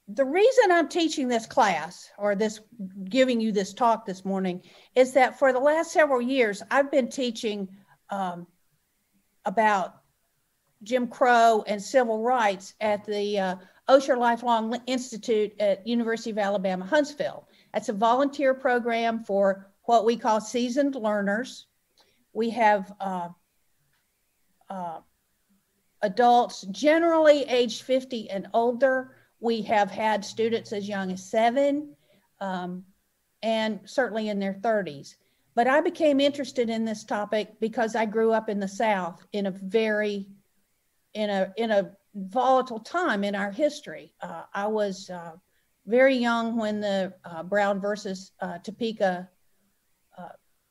the reason I'm teaching this class, or giving you this talk this morning, is that for the last several years, I've been teaching about Jim Crow and civil rights at the Osher Lifelong Institute at University of Alabama, Huntsville. That's a volunteer program for what we call seasoned learners. We have adults generally aged 50 and older. We have had students as young as 7, and certainly in their 30s. But I became interested in this topic because I grew up in the South in a volatile time in our history. I was very young when the Brown versus Topeka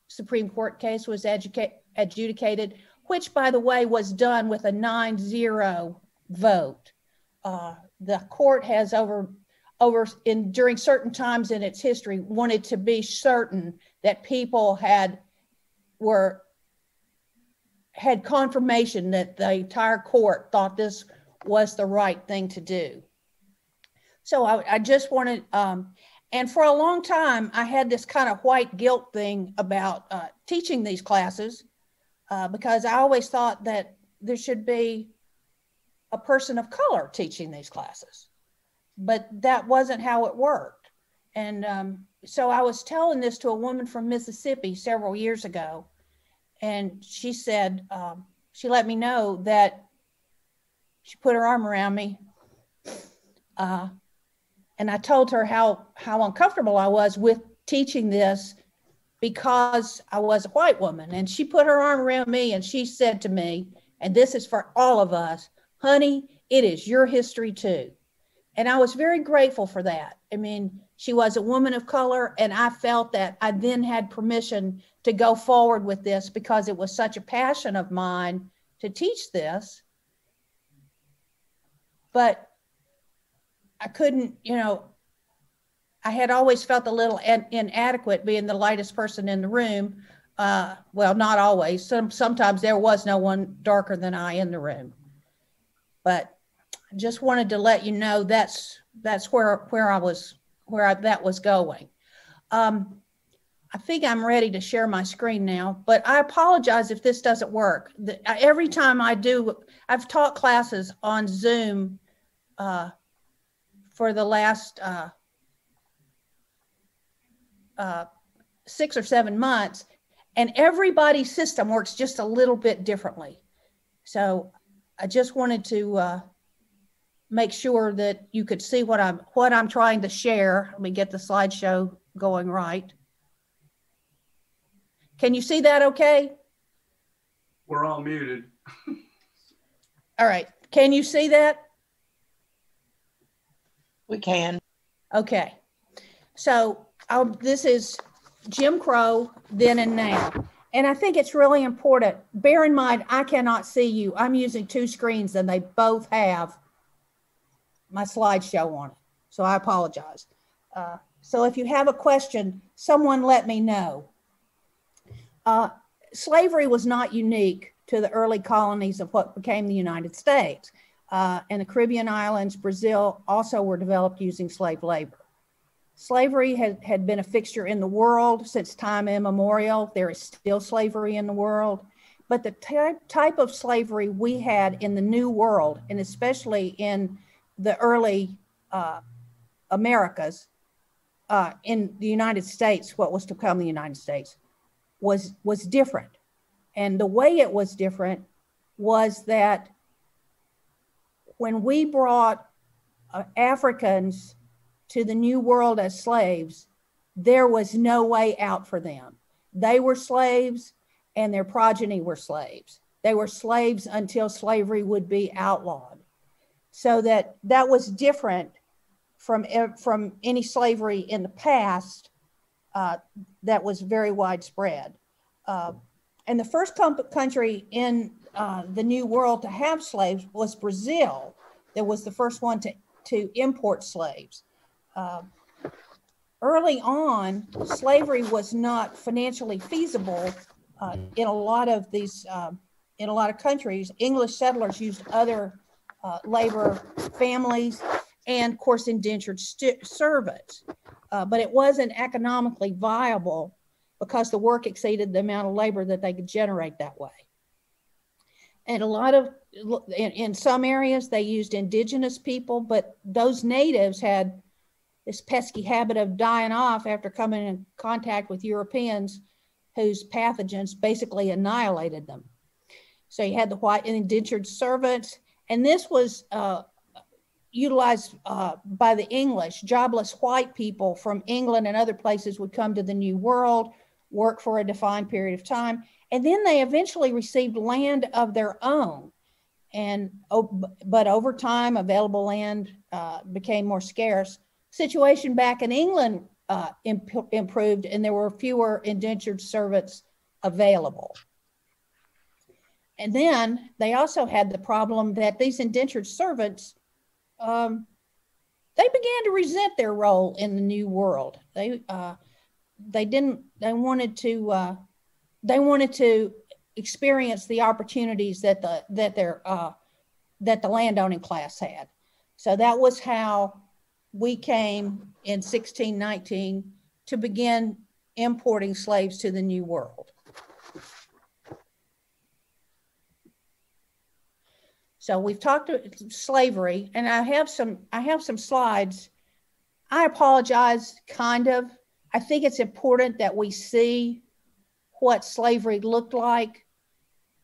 Supreme Court case was adjudicated, which, by the way, was done with a 9-0 vote. The court has during certain times in its history wanted to be certain that people had confirmation that the entire court thought this was the right thing to do. So I just wanted, and for a long time, I had this kind of white guilt thing about teaching these classes because I always thought that there should be a person of color teaching these classes, but that wasn't how it worked. And so I was telling this to a woman from Mississippi several years ago, and she said, she let me know that she put her arm around me, and I told her how uncomfortable I was with teaching this because I was a white woman. And she put her arm around me and she said to me, and this is for all of us, honey, it is your history too. And I was very grateful for that. I mean, she was a woman of color, and I felt that I then had permission to go forward with this because it was such a passion of mine to teach this. But I couldn't, I had always felt a little inadequate being the lightest person in the room. Well, not always. Sometimes there was no one darker than I in the room. But I just wanted to let you know that's where that was going. I think I'm ready to share my screen now, but I apologize if this doesn't work. Every time I do, I've taught classes on Zoom for the last 6 or 7 months, and everybody's system works just a little bit differently. So I just wanted to make sure that you could see what I'm trying to share. Let me get the slideshow going right. Can you see that okay? We're all muted. All right. Can you see that? We can. Okay. So this is Jim Crow then and now. And I think it's really important. Bear in mind, I cannot see you. I'm using 2 screens and they both have my slideshow on it. So I apologize. So if you have a question, someone let me know. Slavery was not unique to the early colonies of what became the United States. And the Caribbean islands, Brazil, also were developed using slave labor. Slavery had been a fixture in the world since time immemorial. There is still slavery in the world. But the type of slavery we had in the New World, and especially in the early Americas, in the United States, what was to become the United States, was different. And the way it was different was that when we brought Africans to the New World as slaves, there was no way out for them. They were slaves and their progeny were slaves. They were slaves until slavery would be outlawed. So that was different from any slavery in the past that was very widespread. And the first country in the New World to have slaves was Brazil. That was the first one to import slaves. Early on, slavery was not financially feasible in a lot of countries. English settlers used other labor families, and of course indentured servants. But it wasn't economically viable because the work exceeded the amount of labor that they could generate that way. And a lot of, in some areas, they used indigenous people, but those natives had this pesky habit of dying off after coming in contact with Europeans whose pathogens basically annihilated them. So you had the white and indentured servants, and this was utilized by the English. Jobless white people from England and other places would come to the New World, work for a defined period of time, and then they eventually received land of their own. But over time, available land became more scarce. Situation back in England improved, and there were fewer indentured servants available. And then they also had the problem that these indentured servants, they began to resent their role in the New World. They wanted to experience the opportunities that the landowning class had. So that was how we came in 1619 to begin importing slaves to the New World. So we've talked about slavery, and I have some slides. I apologize, kind of. I think it's important that we see what slavery looked like,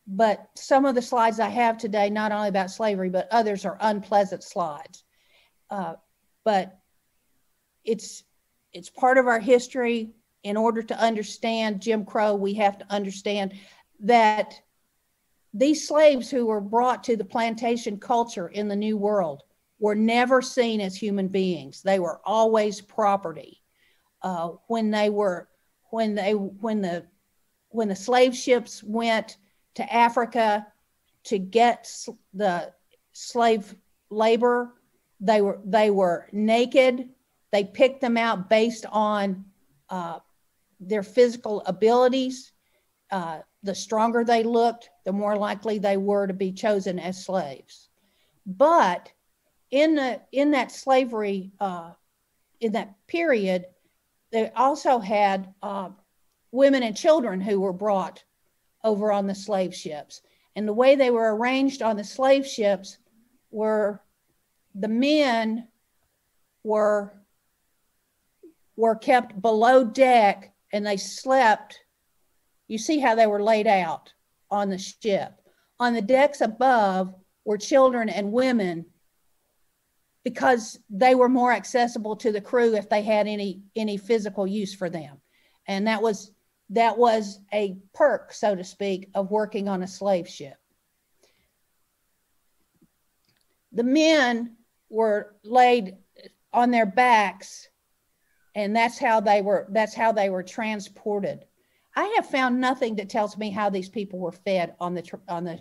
but some of the slides I have today, not only about slavery, but others are unpleasant slides. But it's part of our history. In order to understand Jim Crow, we have to understand that these slaves who were brought to the plantation culture in the New World were never seen as human beings. They were always property. When the slave ships went to Africa to get the slave labor, they were naked. They picked them out based on their physical abilities. The stronger they looked, the more likely they were to be chosen as slaves. But in that slavery, in that period, they also had women and children who were brought over on the slave ships. And the way they were arranged on the slave ships were the men were kept below deck, and they slept. You see how they were laid out on the ship. On the decks above were children and women, because they were more accessible to the crew if they had any physical use for them. And that was a perk, so to speak, of working on a slave ship. The men were laid on their backs, and that's how they were transported. I have found nothing that tells me how these people were fed on the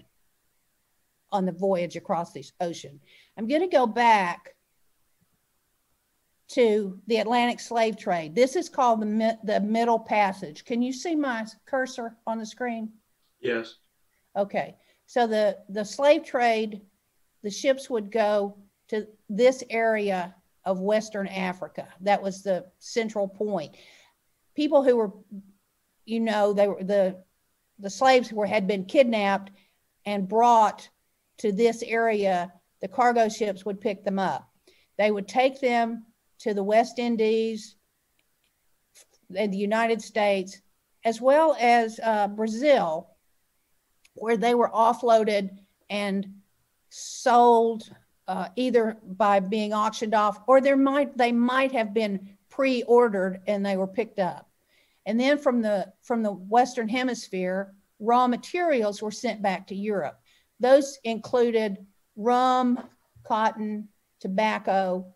voyage across the ocean. I'm going to go back to the Atlantic slave trade. This is called the Middle Passage. Can you see my cursor on the screen? Yes. Okay. So the slave trade, the ships would go to this area of Western Africa. That was the central point. People who were, they were the slaves who had been kidnapped and brought to this area. The cargo ships would pick them up. They would take them to the West Indies and the United States, as well as Brazil, where they were offloaded and sold either by being auctioned off, or they might have been pre-ordered and they were picked up. And then from the Western Hemisphere, raw materials were sent back to Europe. Those included rum, cotton, tobacco,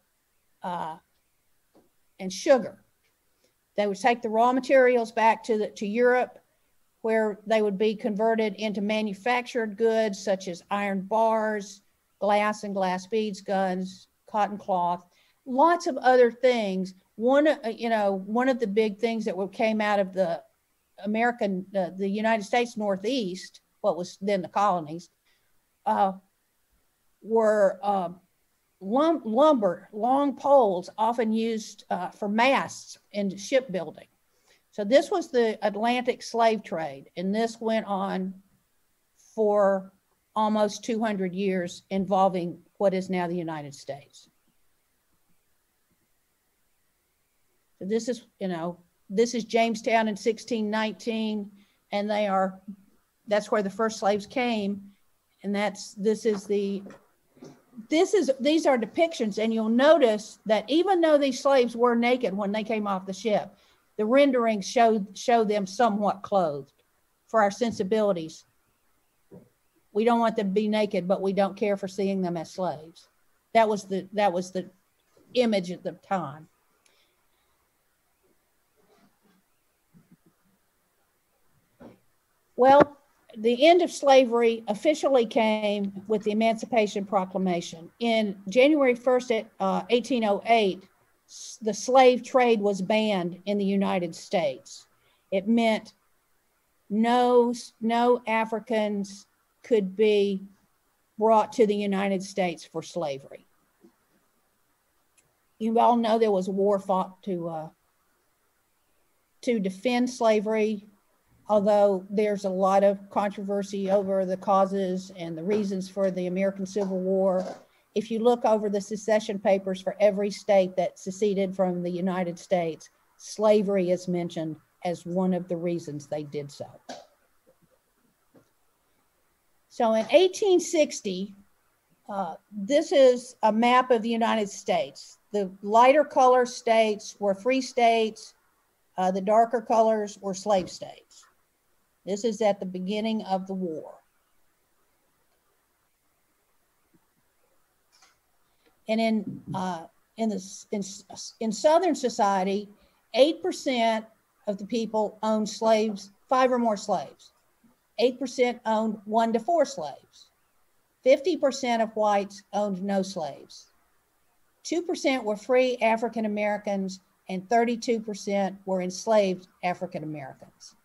and sugar. They would take the raw materials back to Europe, where they would be converted into manufactured goods such as iron bars, glass and glass beads, guns, cotton cloth, lots of other things. One of the big things that came out of the United States Northeast, what was then the colonies, were lumber, long poles, often used for masts in shipbuilding. So this was the Atlantic slave trade, and this went on for almost 200 years, involving what is now the United States. So this is, this is Jamestown in 1619, and that's where the first slaves came. And these are depictions, and you'll notice that even though these slaves were naked when they came off the ship, the renderings show them somewhat clothed for our sensibilities. We don't want them to be naked, but we don't care for seeing them as slaves. That was the image at the time. Well, the end of slavery officially came with the Emancipation Proclamation. In January 1st, 1808, the slave trade was banned in the United States. It meant no Africans could be brought to the United States for slavery. You all know there was a war fought to defend slavery, although there's a lot of controversy over the causes and the reasons for the American Civil War. If you look over the secession papers for every state that seceded from the United States, slavery is mentioned as one of the reasons they did so. So in 1860, this is a map of the United States. The lighter color states were free states. The darker colors were slave states. This is at the beginning of the war. And in Southern society, 8% of the people owned slaves, 5 or more slaves. 8% owned 1 to 4 slaves. 50% of whites owned no slaves. 2% were free African Americans, and 32% were enslaved African Americans.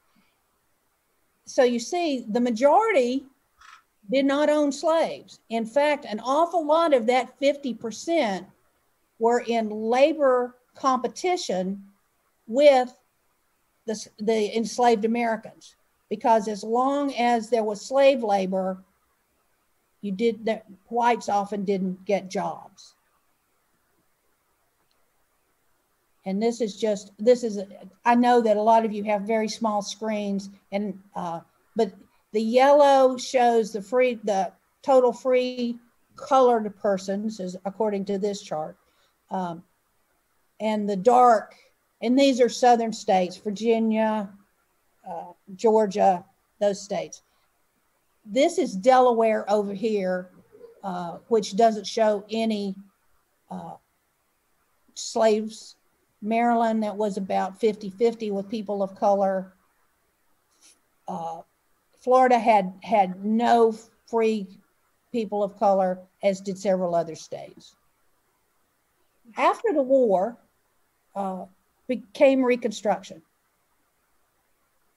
So you see, the majority did not own slaves. In fact, an awful lot of that 50% were in labor competition with the enslaved Americans, because as long as there was slave labor, whites often didn't get jobs. And I know that a lot of you have very small screens, but the yellow shows the total free colored persons, is according to this chart. And the dark, and these are southern states, Virginia, Georgia, those states. This is Delaware over here, which doesn't show any slaves. Maryland, that was about 50-50 with people of color. Florida had no free people of color, as did several other states. After the war, became Reconstruction.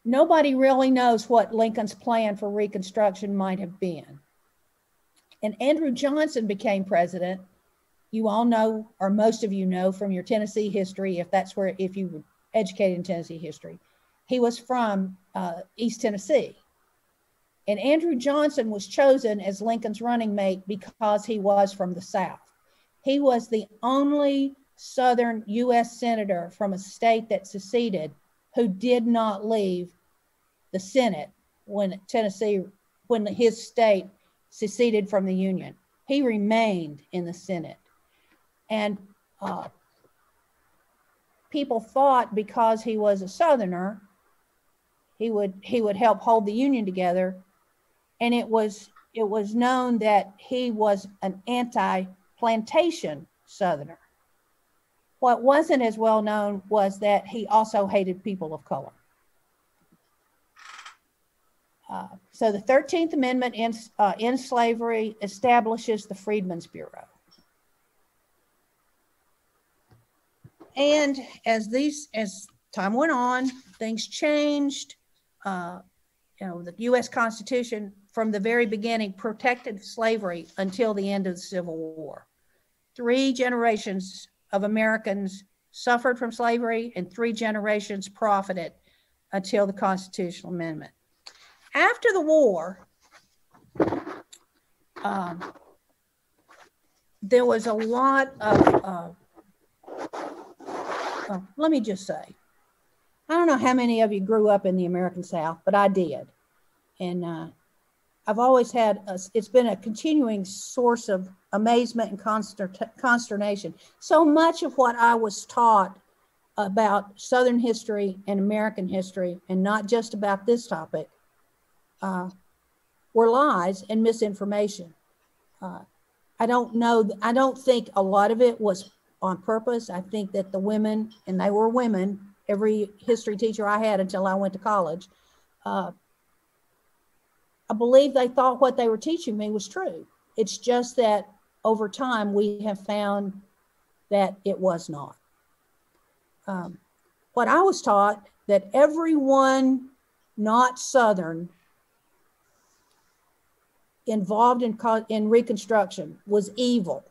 Nobody really knows what Lincoln's plan for Reconstruction might have been. And Andrew Johnson became president. You all know, or most of you know from your Tennessee history, if you were educated in Tennessee history, he was from East Tennessee. And Andrew Johnson was chosen as Lincoln's running mate because he was from the South. He was the only Southern U.S. senator from a state that seceded who did not leave the Senate when his state seceded from the Union. He remained in the Senate. And people thought because he was a Southerner, he would help hold the Union together. And it was known that he was an anti-plantation Southerner. What wasn't as well known was that he also hated people of color. So the 13th Amendment in slavery establishes the Freedmen's Bureau. And as time went on, things changed. The U.S. Constitution from the very beginning protected slavery until the end of the Civil War. 3 generations of Americans suffered from slavery and 3 generations profited until the Constitutional Amendment. After the war, there was a lot of, let me just say, I don't know how many of you grew up in the American South, but I did. And I've always had, it's been a continuing source of amazement and consternation. So much of what I was taught about Southern history and American history, and not just about this topic, were lies and misinformation. I don't think a lot of it was on purpose. I think that the women, and they were women, every history teacher I had until I went to college, I believe they thought what they were teaching me was true. It's just that over time we have found that it was not. What I was taught, that everyone not Southern involved in Reconstruction was evil,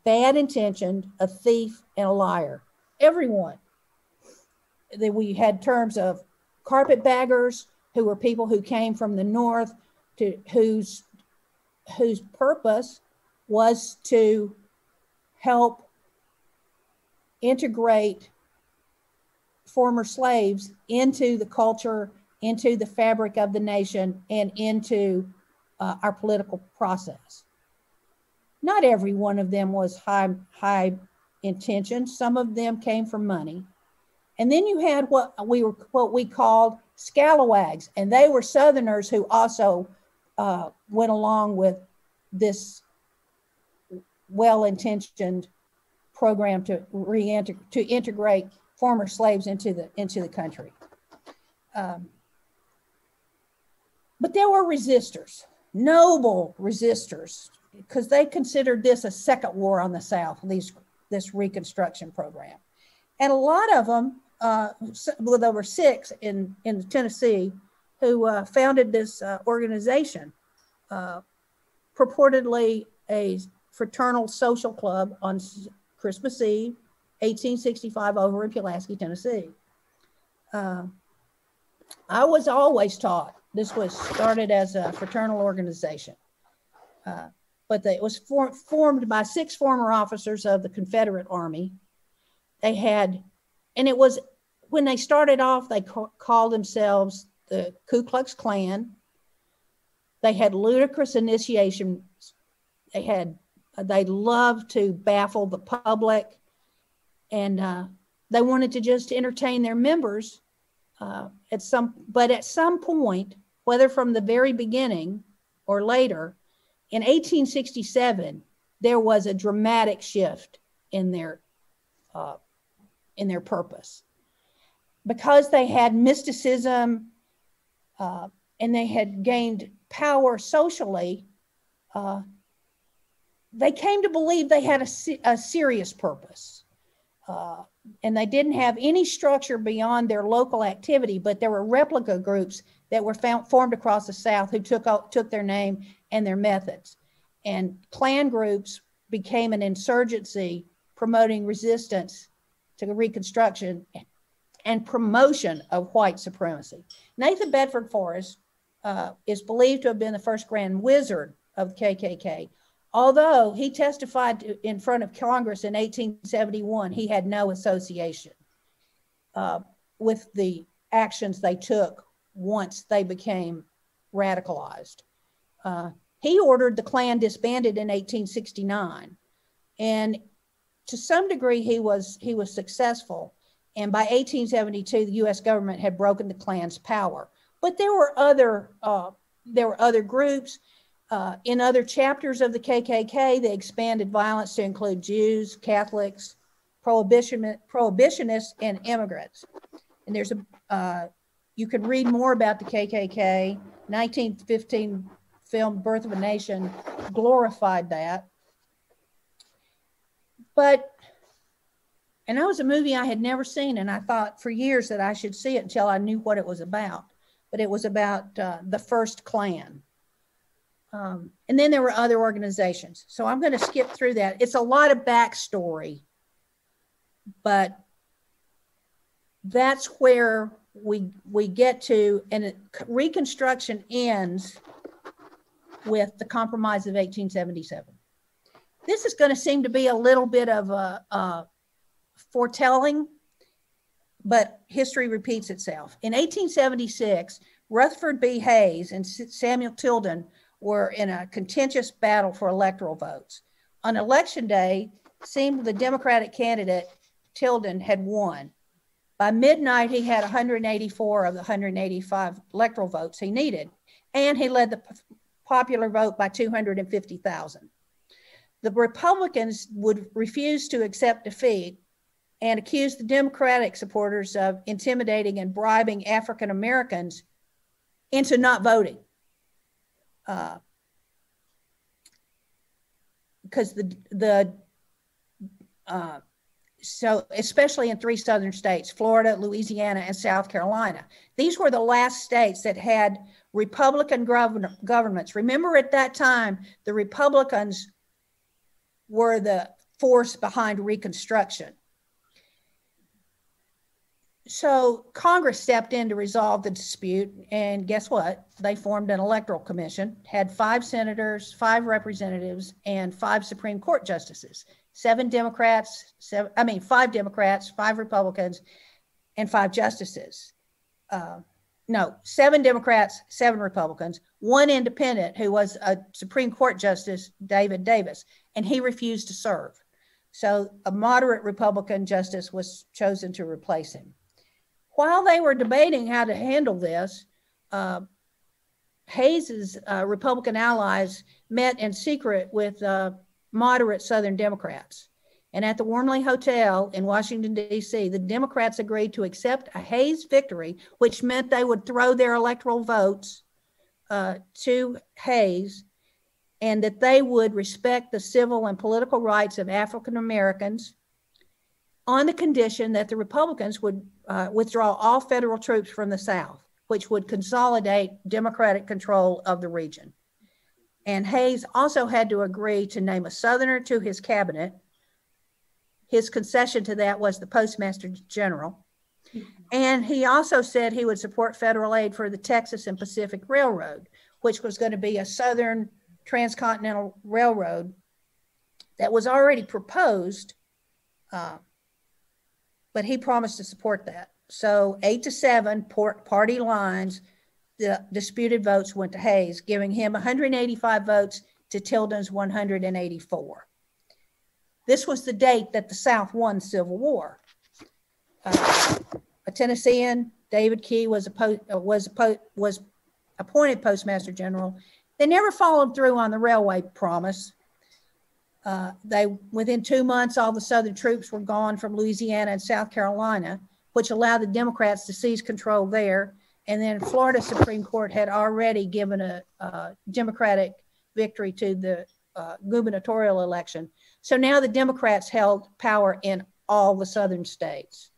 bad intentioned, a thief, and a liar. Everyone. We had terms of carpetbaggers, who were people who came from the North, whose purpose was to help integrate former slaves into the culture, into the fabric of the nation, and into our political process. Not every one of them was high intention. Some of them came from money. And then you had what we called scalawags, and they were Southerners who also went along with this well-intentioned program to integrate former slaves into the country. But there were resistors, noble resistors, because they considered this a second war on the South, this Reconstruction program. And a lot of them, well, there were 6 in Tennessee, who founded this organization, purportedly a fraternal social club on Christmas Eve, 1865, over in Pulaski, Tennessee. I was always taught this was started as a fraternal organization, but it was formed by 6 former officers of the Confederate Army. They had, and it was, when they started off, they called themselves the Ku Klux Klan. They had ludicrous initiations. They loved to baffle the public, and they wanted to just entertain their members at some point, whether from the very beginning or later, in 1867, there was a dramatic shift in their purpose. Because they had mysticism and they had gained power socially, they came to believe they had a serious purpose. And they didn't have any structure beyond their local activity, but there were replica groups that were formed across the South who took their name and their methods. And Klan groups became an insurgency promoting resistance to the Reconstruction and promotion of white supremacy. Nathan Bedford Forrest is believed to have been the first Grand Wizard of the KKK. Although he testified in front of Congress in 1871, he had no association with the actions they took once they became radicalized. He ordered the Klan disbanded in 1869, and to some degree he was successful. And by 1872, the U.S. government had broken the Klan's power. But there were other groups. In other chapters of the KKK, they expanded violence to include Jews, Catholics, prohibitionists, and immigrants. And there's you can read more about the KKK. 1915 film Birth of a Nation glorified that. And that was a movie I had never seen, and I thought for years that I should see it until I knew what it was about. But it was about the first Klan. And then there were other organizations. So I'm going to skip through that. It's a lot of backstory, but that's where we get to, and Reconstruction ends with the Compromise of 1877. This is going to seem to be a little bit of a foretelling, but history repeats itself. In 1876, Rutherford B. Hayes and Samuel Tilden were in a contentious battle for electoral votes. On election day, it seemed the Democratic candidate, Tilden, had won. By midnight, he had 184 of the 185 electoral votes he needed, and he led the popular vote by 250,000. The Republicans would refuse to accept defeat and accused the Democratic supporters of intimidating and bribing African Americans into not voting. Because so especially in 3 southern states, Florida, Louisiana, and South Carolina. These were the last states that had Republican governments. Remember, at that time, the Republicans were the force behind Reconstruction. So Congress stepped in to resolve the dispute, and guess what? They formed an electoral commission, had 5 senators, 5 representatives, and 5 Supreme Court justices. 5 Democrats, 5 Republicans, and 5 justices. 7 Democrats, 7 Republicans, 1 independent who was a Supreme Court Justice, David Davis, and he refused to serve. So a moderate Republican justice was chosen to replace him. While they were debating how to handle this, Hayes's Republican allies met in secret with moderate Southern Democrats. And at the Wormley Hotel in Washington, D.C., the Democrats agreed to accept a Hayes victory, which meant they would throw their electoral votes to Hayes, and that they would respect the civil and political rights of African Americans on the condition that the Republicans would withdraw all federal troops from the South, which would consolidate Democratic control of the region. And Hayes also had to agree to name a Southerner to his cabinet. His concession to that was the Postmaster General. And he also said he would support federal aid for the Texas and Pacific Railroad, which was going to be a Southern transcontinental railroad that was already proposed, but he promised to support that. So 8-7 party lines, the disputed votes went to Hayes, giving him 185 votes to Tilden's 184. This was the date that the South won Civil War. A Tennessean, David Key, was appointed Postmaster General. They never followed through on the railway promise. Within 2 months, all the Southern troops were gone from Louisiana and South Carolina, which allowed the Democrats to seize control there. And then Florida Supreme Court had already given a Democratic victory to the gubernatorial election. So now the Democrats held power in all the Southern states.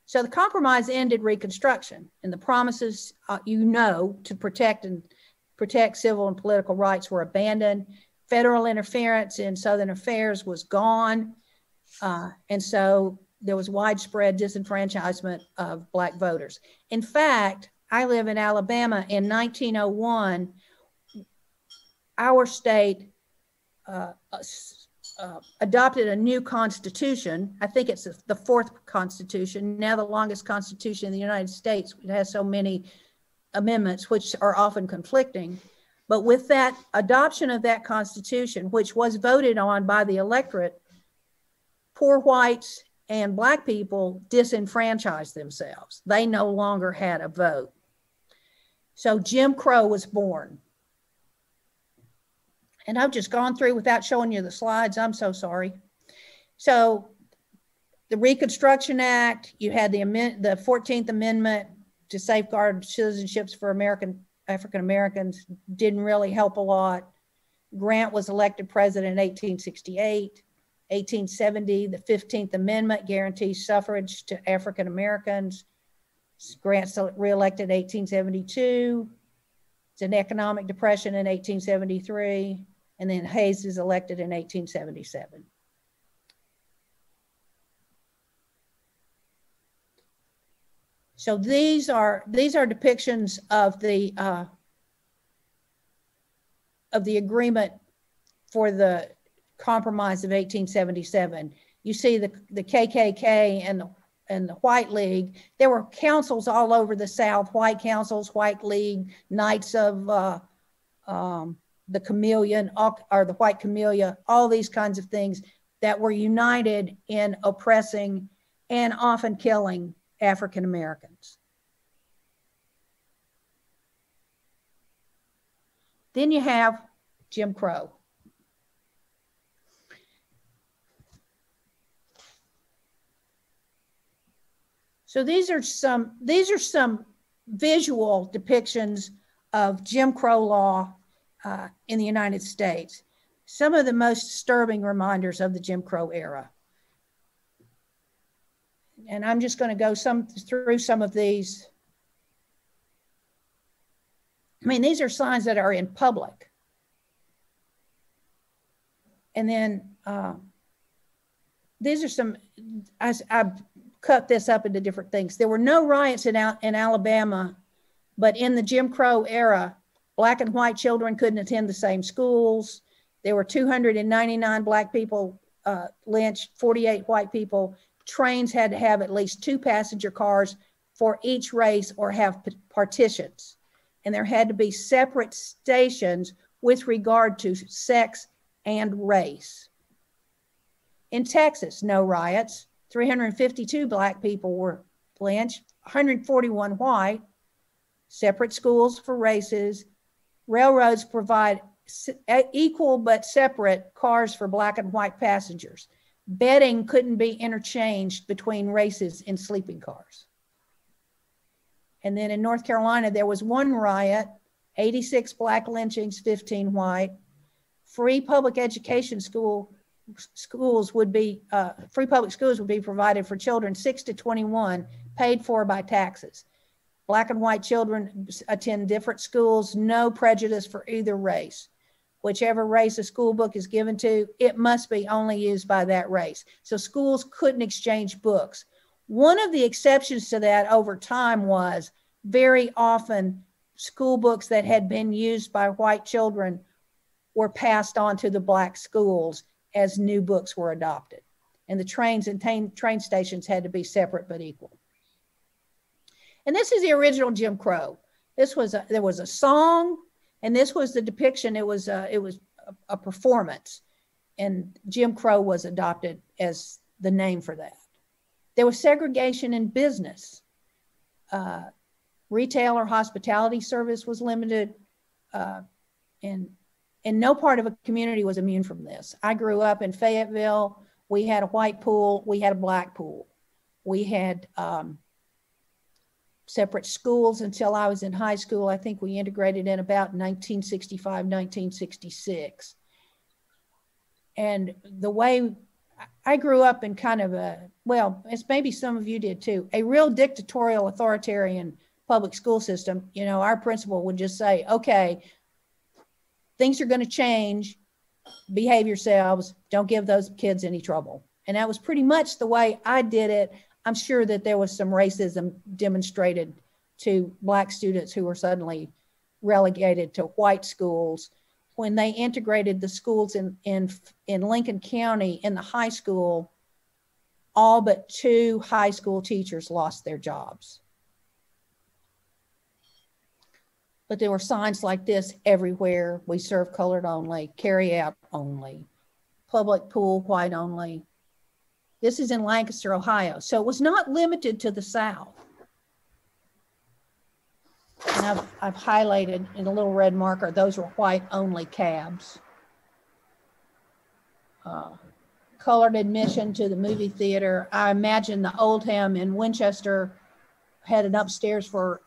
So the compromise ended Reconstruction, and the promises, to protect civil and political rights were abandoned. Federal interference in Southern affairs was gone. And so there was widespread disenfranchisement of Black voters. In fact, I live in Alabama. In 1901, our state adopted a new constitution. I think it's the 4th constitution, now the longest constitution in the United States. It has so many amendments, which are often conflicting. But with that adoption of that constitution, which was voted on by the electorate, poor whites and Black people disenfranchised themselves. They no longer had a vote. So Jim Crow was born. And I've just gone through without showing you the slides. I'm so sorry. So the Reconstruction Act, you had the 14th Amendment to safeguard citizenships for African Americans, didn't really help a lot. Grant was elected president in 1868. 1870, the 15th Amendment guarantees suffrage to African Americans. Grant's reelected 1872. It's an economic depression in 1873, and then Hayes is elected in 1877. So these are depictions of the agreement for the Compromise of 1877. You see the KKK and the White League. There were councils all over the South, white councils, White League, Knights of the Chameleon, or the White Camellia, all these kinds of things that were united in oppressing and often killing African Americans. Then you have Jim Crow. So these are some visual depictions of Jim Crow law in the United States. Some of the most disturbing reminders of the Jim Crow era. And I'm just going to go through some of these. I mean, these are signs that are in public. And then these are some, I've cut this up into different things. There were no riots in Alabama, but in the Jim Crow era, Black and white children couldn't attend the same schools. There were 299 Black people lynched, 48 white people. Trains had to have at least 2 passenger cars for each race or have partitions. And there had to be separate stations with regard to sex and race. In Texas, no riots. 352 Black people were lynched, 141 white, separate schools for races. Railroads provide equal but separate cars for Black and white passengers. Bedding couldn't be interchanged between races in sleeping cars. And then in North Carolina, there was 1 riot, 86 Black lynchings, 15 white. Free public education schools would be provided for children 6 to 21, paid for by taxes. Black and white children attend different schools, no prejudice for either race. Whichever race a school book is given to, it must be only used by that race. So schools couldn't exchange books. One of the exceptions to that over time was very often school books that had been used by white children were passed on to the Black schools as new books were adopted. And the trains and train stations had to be separate but equal. And this is the original Jim Crow. There was a song, and this was the depiction. It was a performance, and Jim Crow was adopted as the name for that. There was segregation in business. Retail or hospitality service was limited, and no part of a community was immune from this. I grew up in Fayetteville. We had a white pool. We had a Black pool. We had separate schools until I was in high school. I think we integrated in about 1965, 1966. And the way I grew up in kind of it's maybe some of you did too, a real dictatorial, authoritarian public school system. You know, our principal would just say, okay, things are going to change, behave yourselves, don't give those kids any trouble. And that was pretty much the way I did it. I'm sure that there was some racism demonstrated to Black students who were suddenly relegated to white schools. When they integrated the schools in Lincoln County in the high school, all but 2 high school teachers lost their jobs. But there were signs like this everywhere. We serve colored only, carry out only, public pool, white only. This is in Lancaster, Ohio. So it was not limited to the South. And I've highlighted in a little red marker, those were white only cabs. Colored admission to the movie theater. I imagine the Oldham in Winchester had an upstairs for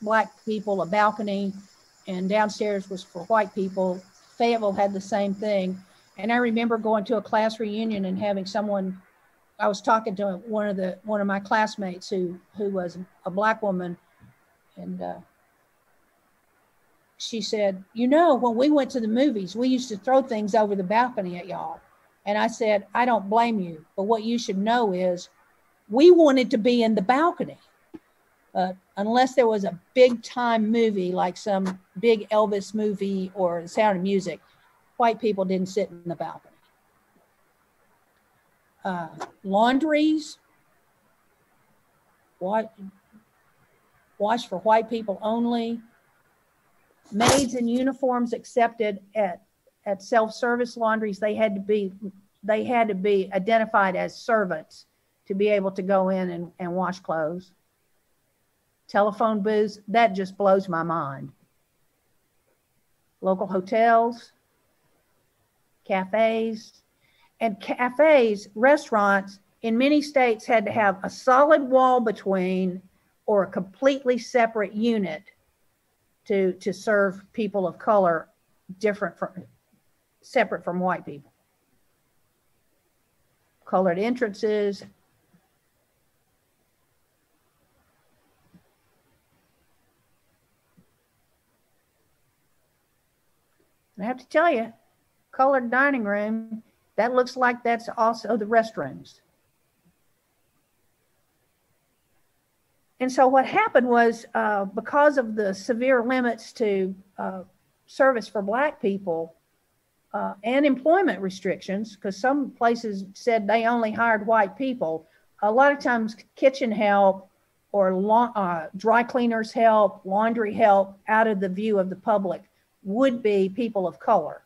Black people, a balcony, and downstairs was for white people. Fayetteville had the same thing. And I remember going to a class reunion and having someone, I was talking to one of my classmates who was a Black woman, and she said, you know, when we went to the movies, we used to throw things over the balcony at y'all. And I said, I don't blame you, but what you should know is we wanted to be in the balcony. Unless there was a big time movie, like some big Elvis movie or The Sound of Music, white people didn't sit in the balcony. Laundries, wash for white people only. Maids in uniforms accepted at self-service laundries. They had to be identified as servants to be able to go in and wash clothes. Telephone booths, that just blows my mind. Local hotels, cafes, restaurants in many states had to have a solid wall between or a completely separate unit to serve people of color separate from white people. Colored entrances. I have to tell you, colored dining room, that looks like that's also the restrooms. And so what happened was, because of the severe limits to service for Black people and employment restrictions, because some places said they only hired white people, a lot of times kitchen help or dry cleaners help, laundry help out of the view of the public would be people of color.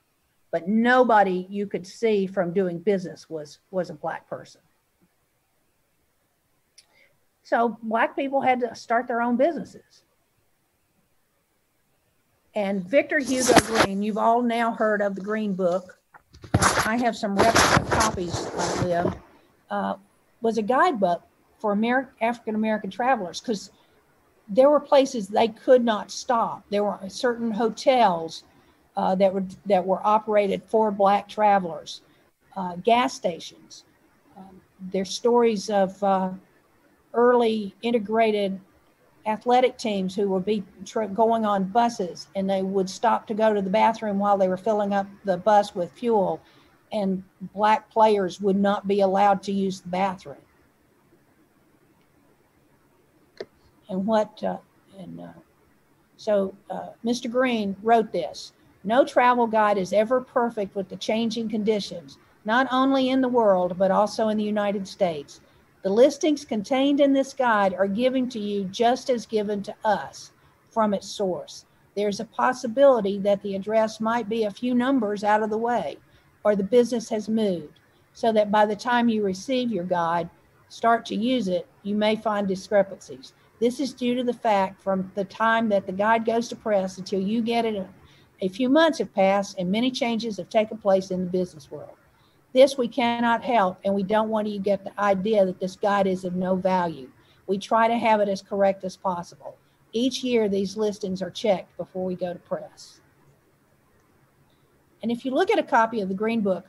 But nobody you could see from doing business was a Black person. So Black people had to start their own businesses. And Victor Hugo Green, you've all now heard of the Green Book. I have some replica copies of them. Was a guidebook for African-American travelers, because there were places they could not stop. There were certain hotels that were operated for Black travelers, gas stations. There's stories of early integrated athletic teams who would be going on buses, and they would stop to go to the bathroom while they were filling up the bus with fuel, and Black players would not be allowed to use the bathroom. And Mr. Green wrote this: no travel guide is ever perfect with the changing conditions, not only in the world, but also in the United States. The listings contained in this guide are given to you just as given to us from its source. There's a possibility that the address might be a few numbers out of the way, or the business has moved, so that by the time you receive your guide, start to use it, you may find discrepancies. This is due to the fact from the time that the guide goes to press until you get it, a few months have passed and many changes have taken place in the business world. This we cannot help, and we don't want you to get the idea that this guide is of no value. We try to have it as correct as possible. Each year, these listings are checked before we go to press. And if you look at a copy of the Green Book,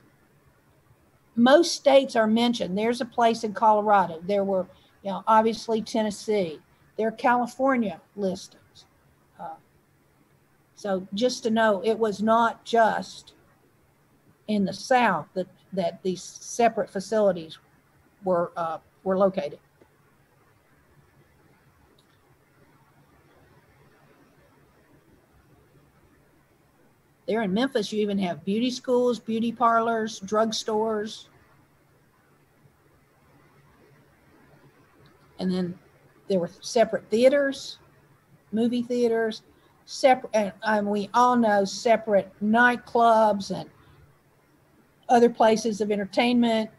most states are mentioned. There's a place in Colorado. There were, obviously Tennessee. There are California listings. So just to know, it was not just in the South that these separate facilities were located. There in Memphis, you even have beauty schools, beauty parlors, drugstores. And then there were separate theaters, movie theaters, separate, and we all know separate nightclubs and other places of entertainment.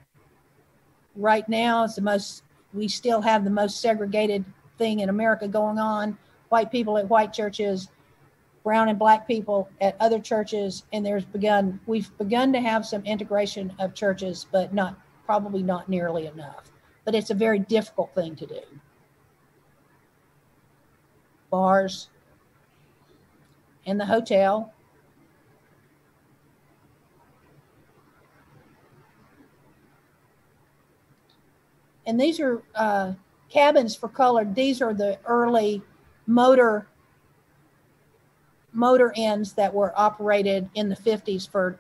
Right now, we still have the most segregated thing in America going on. White people at white churches, brown and Black people at other churches, and we've begun to have some integration of churches, but probably not nearly enough. But it's a very difficult thing to do. Bars and the hotel. And these are cabins for colored. These are the early motor motor inns that were operated in the 50s for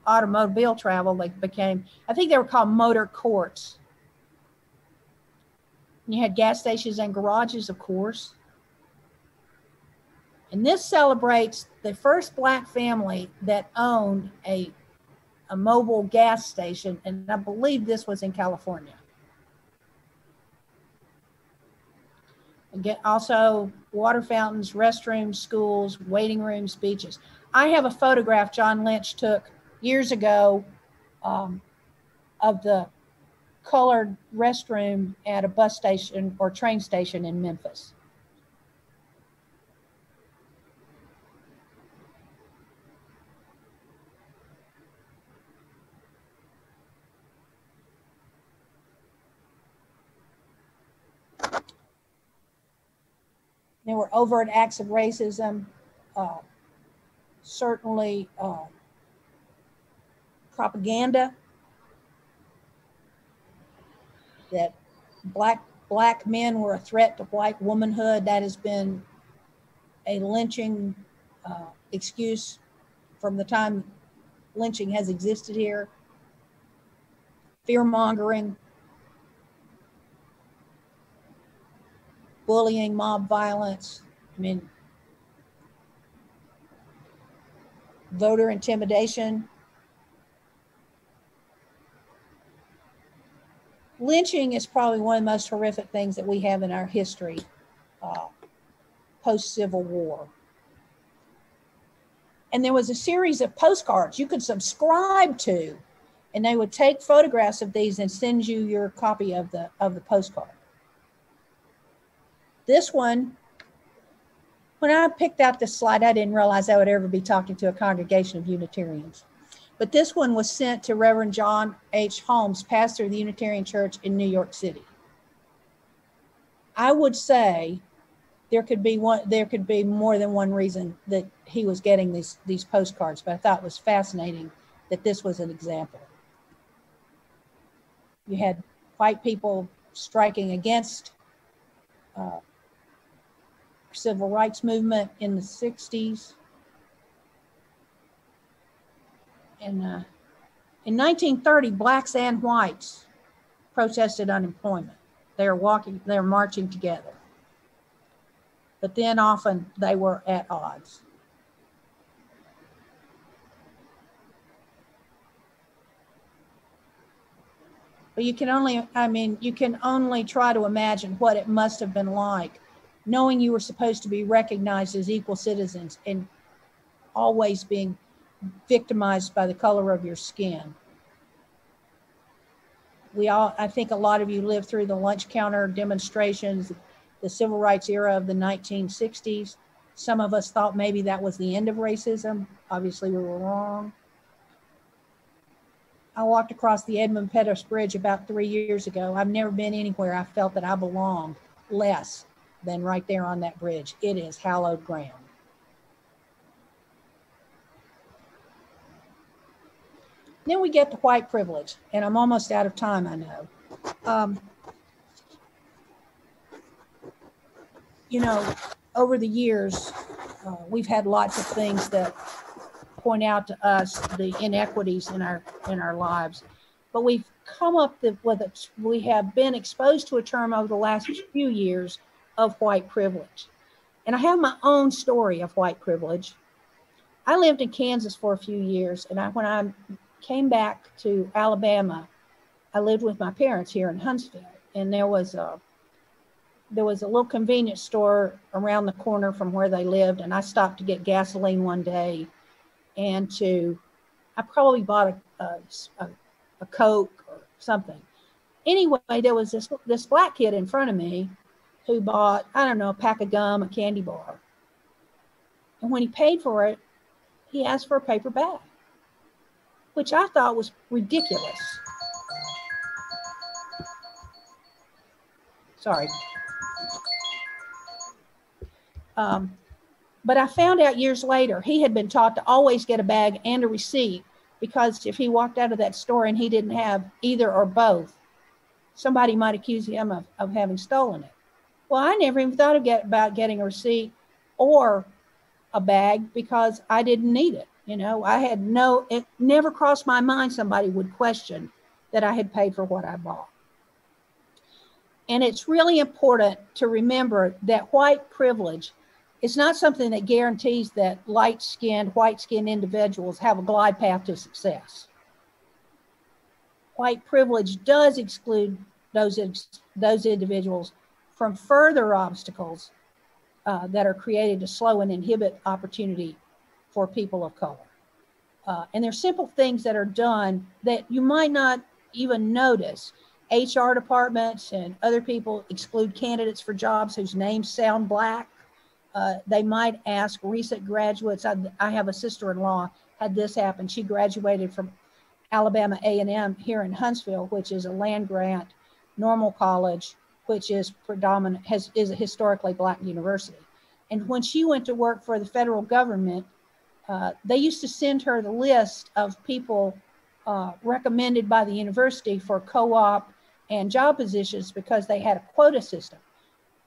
automobile travel. They became, I think they were called motor courts. And you had gas stations and garages, of course. And this celebrates the first Black family that owned a mobile gas station, and I believe this was in California. And also water fountains, restrooms, schools, waiting rooms, beaches. I have a photograph John Lynch took years ago of the colored restroom at a bus station or train station in Memphis. There were overt acts of racism, certainly propaganda that black men were a threat to white womanhood. That has been a lynching excuse from the time lynching has existed here. Fear mongering, bullying, mob violence. I mean, voter intimidation. Lynching is probably one of the most horrific things that we have in our history post-Civil War. And there was a series of postcards you could subscribe to, and they would take photographs of these and send you your copy of the postcard. This one, when I picked out this slide, I didn't realize I would ever be talking to a congregation of Unitarians. But this one was sent to Reverend John H. Holmes, pastor of the Unitarian Church in New York City. I would say there could be more than one reason that he was getting these postcards, but I thought it was fascinating that this was an example. You had white people striking against civil rights movement in the 60s. And in 1930, blacks and whites protested unemployment. They're marching together. But then often they were at odds. But you can only try to imagine what it must have been like, knowing you were supposed to be recognized as equal citizens and always being victimized by the color of your skin. I think a lot of you lived through the lunch counter demonstrations, the civil rights era of the 1960s. Some of us thought maybe that was the end of racism. Obviously, we were wrong. I walked across the Edmund Pettus Bridge about 3 years ago. I've never been anywhere I felt that I belonged less than right there on that bridge. It is hallowed ground. Then we get to white privilege, and I'm almost out of time, I know. Over the years, we've had lots of things that point out to us the inequities in our lives, but we've come up with it. We have been exposed to a term over the last few years of white privilege, and I have my own story of white privilege. I lived in Kansas for a few years, and when I came back to Alabama, I lived with my parents here in Huntsville, and there was a little convenience store around the corner from where they lived, and I stopped to get gasoline one day, and I probably bought a Coke or something. Anyway, there was this black kid in front of me who bought, I don't know, a pack of gum, a candy bar. And when he paid for it, he asked for a paper bag, which I thought was ridiculous. Sorry. But I found out years later, he had been taught to always get a bag and a receipt, because if he walked out of that store and he didn't have either or both, somebody might accuse him of having stolen it. Well, I never even thought about getting a receipt or a bag because I didn't need it. You know, it never crossed my mind somebody would question that I had paid for what I bought. And it's really important to remember that white privilege is not something that guarantees that light-skinned, white-skinned individuals have a glide path to success. White privilege does exclude those individuals from further obstacles that are created to slow and inhibit opportunity for people of color. And there's simple things that are done that you might not even notice. HR departments and other people exclude candidates for jobs whose names sound Black. They might ask recent graduates. I have a sister-in-law had this happen. She graduated from Alabama A&M here in Huntsville, which is a land grant normal college, which is is a historically Black university. And when she went to work for the federal government, they used to send her the list of people recommended by the university for co-op and job positions because they had a quota system.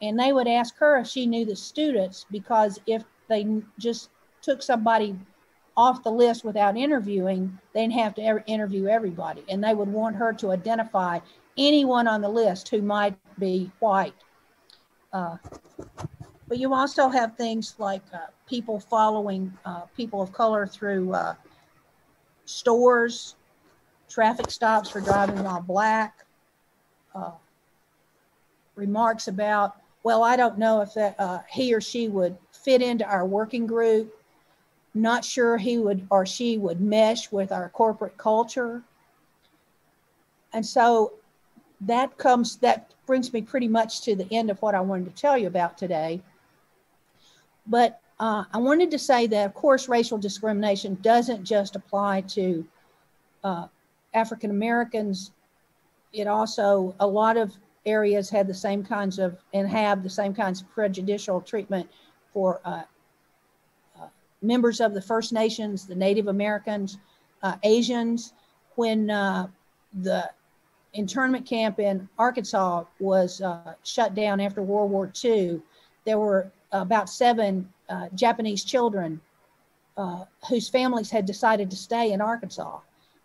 And they would ask her if she knew the students, because if they just took somebody off the list without interviewing, they'd have to interview everybody. And they would want her to identify anyone on the list who might be white. But you also have things like people following people of color through stores, traffic stops for driving while Black, remarks about, well, I don't know if that he or she would fit into our working group, not sure he would or she would mesh with our corporate culture. And so that brings me pretty much to the end of what I wanted to tell you about today. But I wanted to say that, of course, racial discrimination doesn't just apply to African Americans. It also, a lot of areas had the same kinds of, and have the same kinds of prejudicial treatment for members of the First Nations, the Native Americans, Asians. When the internment camp in Arkansas was shut down after World War II, there were about 7 Japanese children whose families had decided to stay in Arkansas.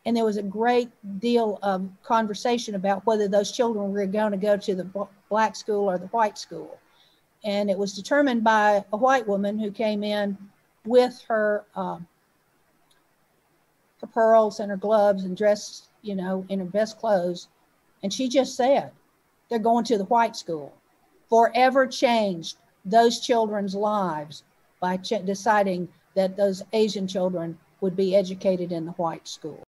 And there was a great deal of conversation about whether those children were going to go to the Black school or the white school. And it was determined by a white woman who came in with her pearls and her gloves and dressed, you know, in her best clothes. And she just said, they're going to the white school. Forever changed those children's lives by deciding that those Asian children would be educated in the white school.